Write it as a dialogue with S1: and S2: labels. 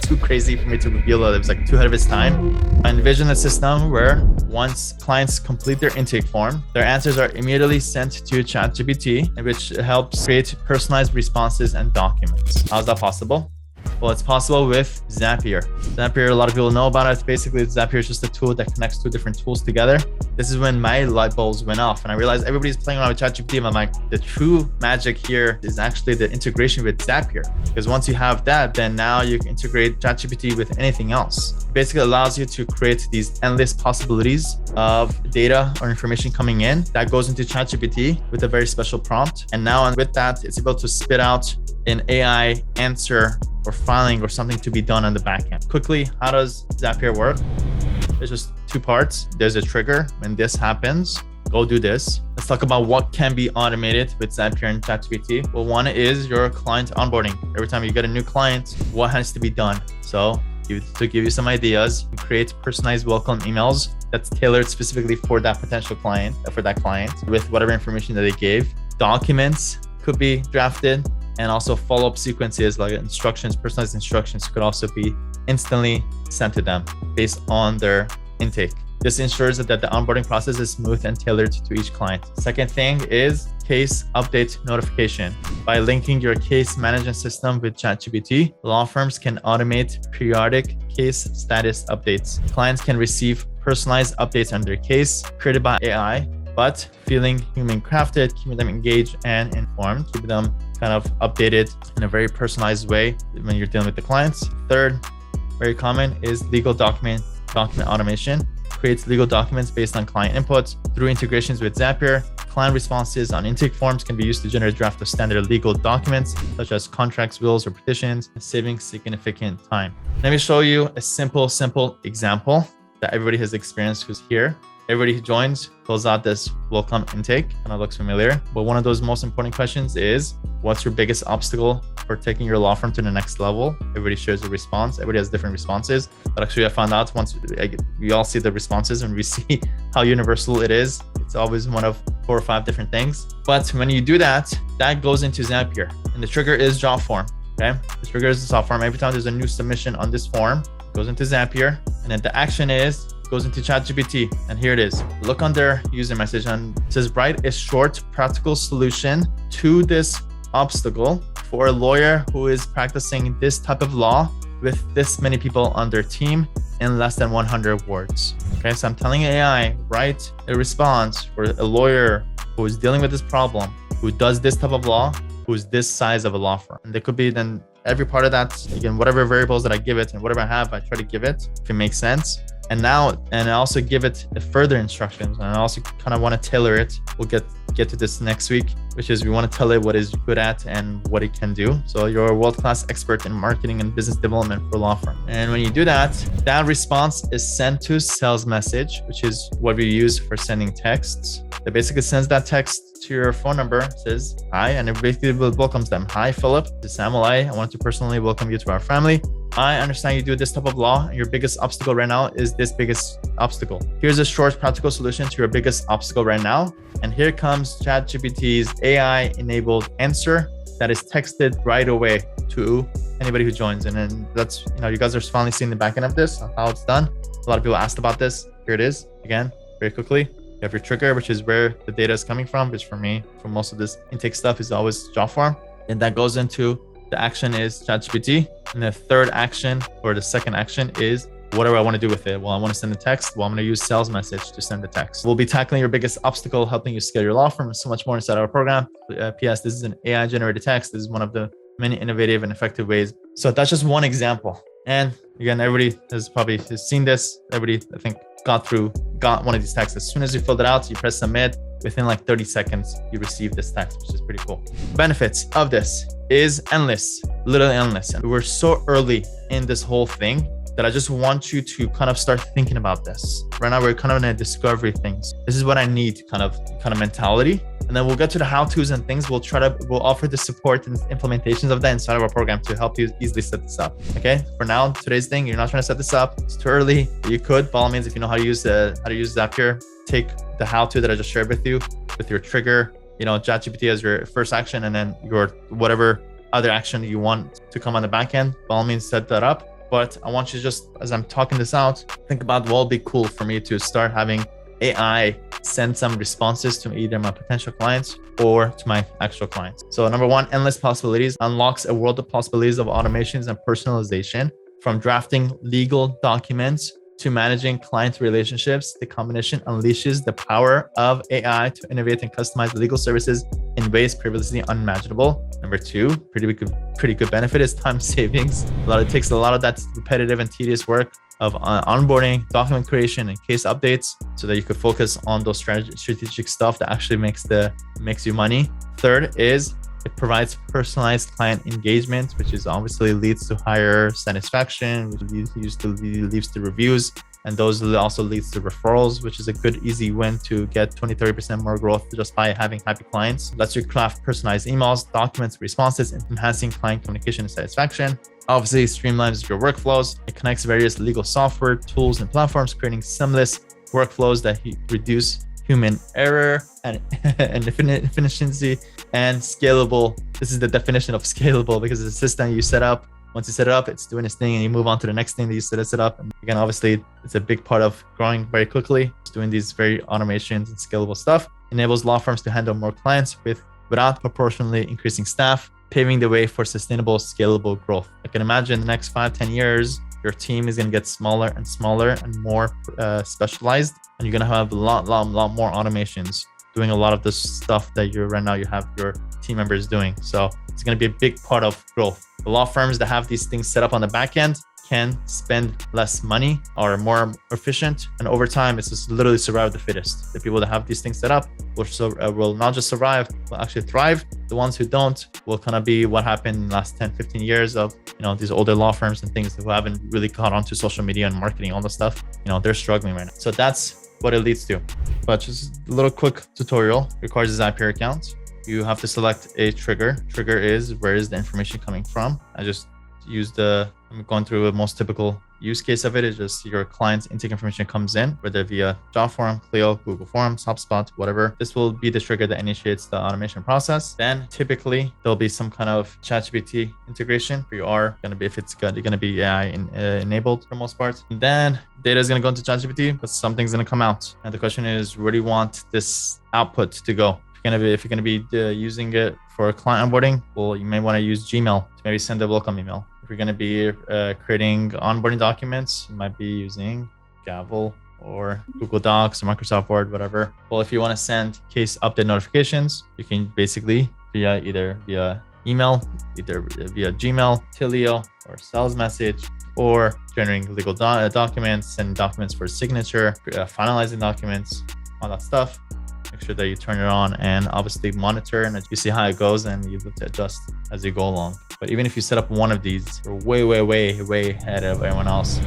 S1: too crazy for me to reveal that it was like too ahead of its time. I envision a system where once clients complete their intake form, their answers are immediately sent to ChatGPT, which helps create personalized responses and documents. How is that possible? Well, it's possible with Zapier. Zapier, a lot of people know about it. Basically, Zapier is just a tool that connects two different tools together. This is when my light bulbs went off and I realized everybody's playing around with ChatGPT. And I'm like, the true magic here is actually the integration with Zapier. Because once you have that, then now you can integrate ChatGPT with anything else. It basically allows you to create these endless possibilities of data or information coming in that goes into ChatGPT with a very special prompt. And now with that, it's able to spit out an AI answer or filing or something to be done on the back end. Quickly, how does Zapier work? There's just two parts. There's a trigger. When this happens, go do this. Let's talk about what can be automated with Zapier and ChatGPT. Well, one is your client onboarding. Every time you get a new client, what has to be done? So to give you some ideas, you create personalized welcome emails that's tailored specifically for that potential client, with whatever information that they gave. Documents could be drafted, and also follow-up sequences like instructions, personalized instructions could also be instantly sent to them based on their intake. This ensures that the onboarding process is smooth and tailored to each client. Second thing is case update notification. By linking your case management system with ChatGPT, law firms can automate periodic case status updates. Clients can receive personalized updates on their case created by AI, but feeling human crafted, keeping them engaged and informed, keeping them kind of updated in a very personalized way when you're dealing with the clients. Third, very common is legal document automation. Creates legal documents based on client inputs through integrations with Zapier. Client responses on intake forms can be used to generate a draft of standard legal documents, such as contracts, wills, or petitions, saving significant time. Let me show you a simple example that everybody has experienced who's here. Everybody who joins fills out this welcome intake. Kind of looks familiar. But one of those most important questions is, what's your biggest obstacle for taking your law firm to the next level? Everybody shares a response. Everybody has different responses. But actually, I found out once we all see the responses and we see how universal it is, it's always one of 4 or 5 different things. But when you do that, that goes into Zapier. And the trigger is job form. Okay, the trigger is the job form. Every time there's a new submission on this form, it goes into Zapier. And then the action goes into ChatGPT, and here it is. Look under user message and it says, write a short practical solution to this obstacle for a lawyer who is practicing this type of law with this many people on their team in less than 100 words. Okay, so I'm telling AI, write a response for a lawyer who is dealing with this problem, who does this type of law, who's this size of a law firm. And there could be then every part of that, again, whatever variables that I give it and whatever I have, I try to give it if it makes sense. And I also give it further instructions, and I also kind of want to tailor it. We'll get to this next week, which is we want to tell it what it's good at and what it can do. So you're a world-class expert in marketing and business development for law firm. And when you do that, that response is sent to sales message, which is what we use for sending texts. It basically sends that text to your phone number, says hi, and it basically welcomes them. Hi, Philip. This is Sam Mollaei. I want to personally welcome you to our family. I understand you do this type of law, and your biggest obstacle right now is this biggest obstacle. Here's a short practical solution to your biggest obstacle right now. And here comes ChatGPT's AI-enabled answer that is texted right away to anybody who joins. And then that's, you guys are finally seeing the back end of this, how it's done. A lot of people asked about this. Here it is. Again, very quickly. You have your trigger, which is where the data is coming from, which for me, for most of this intake stuff is always job form. And that goes into the action is ChatGPT. And the third action or the second action is, what do I want to do with it? Well, I want to send a text. Well, I'm going to use sales message to send the text. We'll be tackling your biggest obstacle, helping you scale your law firm, and so much more inside our program. P.S. This is an AI generated text. This is one of the many innovative and effective ways. So that's just one example. And again, everybody has probably seen this. Everybody, I think, got one of these texts. As soon as you filled it out, you press submit. Within like 30 seconds, you receive this text, which is pretty cool. Benefits of this is endless, literally endless. And we're so early in this whole thing that I just want you to kind of start thinking about this. Right now, we're kind of in a discovery things. This is what I need kind of mentality. And then we'll get to the how-tos and things. We'll offer the support and implementations of that inside of our program to help you easily set this up. Okay. For now, today's thing, you're not trying to set this up. It's too early. You could, by all means, if you know how to use Zapier, take the how-to that I just shared with you with your trigger, ChatGPT as your first action, and then your whatever other action you want to come on the back end, by all means, set that up. But I want you to just, as I'm talking this out, think about what will be cool for me to start having AI send some responses to either my potential clients or to my actual clients. So number one, endless possibilities unlocks a world of possibilities of automations and personalization. From drafting legal documents to managing client relationships, the combination unleashes the power of AI to innovate and customize legal services in ways previously unimaginable. Number two, pretty good benefit is time savings. It takes a lot of that repetitive and tedious work of onboarding, document creation, and case updates, so that you could focus on those strategic stuff that actually makes you money. Third is it provides personalized client engagement, which is obviously leads to higher satisfaction, which leads to reviews. And those also leads to referrals, which is a good, easy win to get 20-30% more growth just by having happy clients. Lets you craft personalized emails, documents, responses, enhancing client communication and satisfaction. Obviously, streamlines your workflows. It connects various legal software, tools, and platforms, creating seamless workflows that reduce human error and efficiency and scalable. This is the definition of scalable, because it's a system you set up. Once you set it up, it's doing its thing, and you move on to the next thing that you set up. And again, obviously, it's a big part of growing very quickly. It's doing these very automations and scalable stuff. Enables law firms to handle more clients without proportionally increasing staff, paving the way for sustainable, scalable growth. I can imagine the next 5-10 years, your team is going to get smaller and smaller and more specialized, and you're going to have a lot more automations doing a lot of the stuff that you have your team members doing. So it's going to be a big part of growth. The law firms that have these things set up on the back end can spend less money, are more efficient, and over time, it's just literally survive the fittest. The people that have these things set up will not just survive, will actually thrive. The ones who don't will kind of be what happened in the last 10-15 years of these older law firms and things who haven't really caught on to social media and marketing, all the stuff. They're struggling right now. So that's what it leads to. But just a little quick tutorial. Requires a Zapier account. You have to select a trigger. Trigger is where is the information coming from. I just used I'm going through a most typical use case of it. Is just your client's intake information comes in, whether via Jotform, Clio, Google Forms, HubSpot, whatever. This will be the trigger that initiates the automation process. Then typically there'll be some kind of ChatGPT integration. You are going to be, if it's good, you're going to be AI enabled for the most part. And then data is going to go into ChatGPT, but something's going to come out. And the question is, where do you want this output to go? If you're going to be using it for client onboarding, well, you may want to use Gmail to maybe send a welcome email. If you're going to be creating onboarding documents, you might be using Gavel or Google Docs or Microsoft Word, whatever. Well, if you want to send case update notifications, you can basically either via email, either via Gmail, Twilio, or sales message, or generating legal documents, sending documents for signature, finalizing documents, all that stuff. Make sure that you turn it on and obviously monitor, and you see how it goes, and you look to adjust as you go along. But even if you set up one of these, you're way ahead of everyone else.